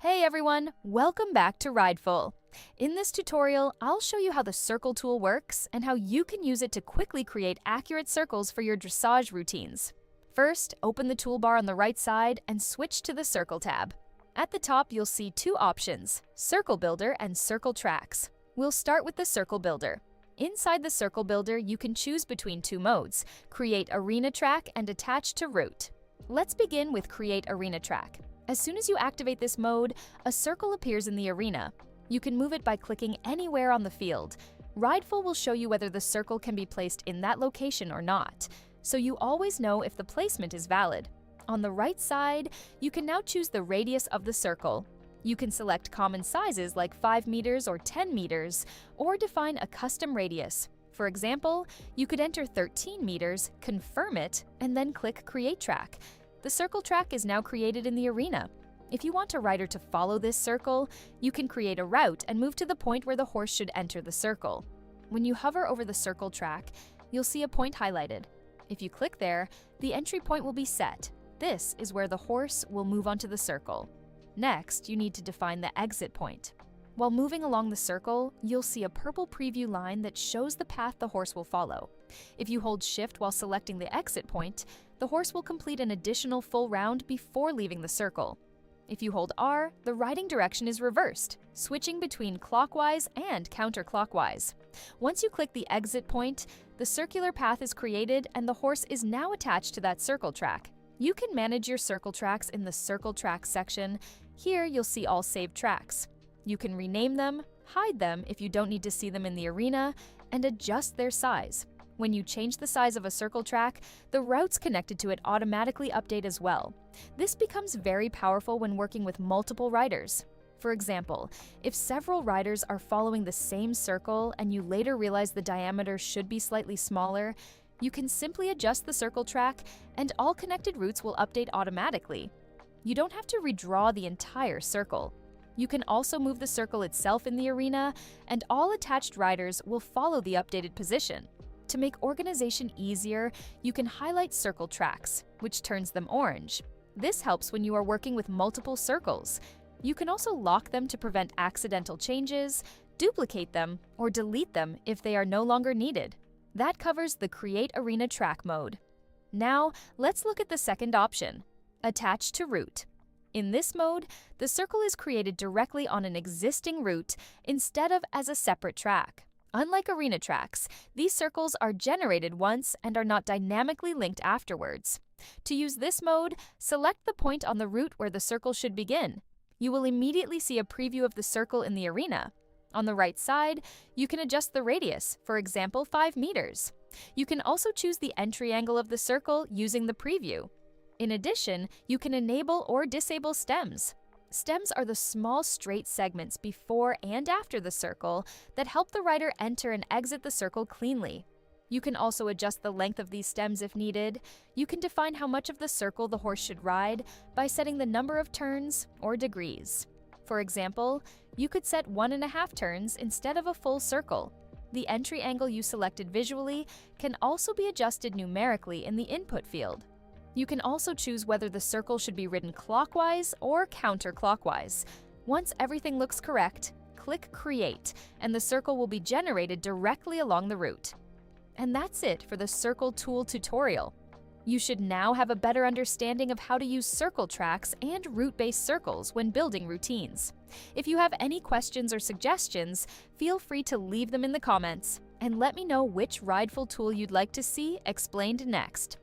Hey everyone, welcome back to Rideful. In this tutorial, I'll show you how the circle tool works and how you can use it to quickly create accurate circles for your dressage routines. First, open the toolbar on the right side and switch to the Circle tab. At the top, you'll see two options, Circle Builder and Circle Tracks. We'll start with the Circle Builder. Inside the Circle Builder, you can choose between two modes, Create Arena Track and Attach to Route. Let's begin with Create Arena Track. As soon as you activate this mode, a circle appears in the arena. You can move it by clicking anywhere on the field. Rideful will show you whether the circle can be placed in that location or not, so you always know if the placement is valid. On the right side, you can now choose the radius of the circle. You can select common sizes like 5 meters or 10 meters, or define a custom radius. For example, you could enter 13 meters, confirm it, and then click Create Track. The circle track is now created in the arena. If you want a rider to follow this circle, you can create a route and move to the point where the horse should enter the circle. When you hover over the circle track, you'll see a point highlighted. If you click there, the entry point will be set. This is where the horse will move onto the circle. Next, you need to define the exit point. While moving along the circle, you'll see a purple preview line that shows the path the horse will follow. If you hold Shift while selecting the exit point, the horse will complete an additional full round before leaving the circle. If you hold R, the riding direction is reversed, switching between clockwise and counterclockwise. Once you click the exit point, the circular path is created and the horse is now attached to that circle track. You can manage your circle tracks in the Circle Tracks section. Here you'll see all saved tracks. You can rename them, hide them if you don't need to see them in the arena, and adjust their size. When you change the size of a circle track, the routes connected to it automatically update as well. This becomes very powerful when working with multiple riders. For example, if several riders are following the same circle and you later realize the diameter should be slightly smaller, you can simply adjust the circle track and all connected routes will update automatically. You don't have to redraw the entire circle. You can also move the circle itself in the arena, and all attached riders will follow the updated position. To make organization easier, you can highlight circle tracks, which turns them orange. This helps when you are working with multiple circles. You can also lock them to prevent accidental changes, duplicate them, or delete them if they are no longer needed. That covers the Create Arena Track mode. Now, let's look at the second option, Attach to Route. In this mode, the circle is created directly on an existing route instead of as a separate track. Unlike arena tracks, these circles are generated once and are not dynamically linked afterwards. To use this mode, select the point on the route where the circle should begin. You will immediately see a preview of the circle in the arena. On the right side, you can adjust the radius, for example 5 meters. You can also choose the entry angle of the circle using the preview. In addition, you can enable or disable stems. Stems are the small straight segments before and after the circle that help the rider enter and exit the circle cleanly. You can also adjust the length of these stems if needed. You can define how much of the circle the horse should ride by setting the number of turns or degrees. For example, you could set 1.5 turns instead of a full circle. The entry angle you selected visually can also be adjusted numerically in the input field. You can also choose whether the circle should be ridden clockwise or counterclockwise. Once everything looks correct, click Create, and the circle will be generated directly along the route. And that's it for the Circle Tool tutorial. You should now have a better understanding of how to use circle tracks and route-based circles when building routines. If you have any questions or suggestions, feel free to leave them in the comments, and let me know which Rideful tool you'd like to see explained next.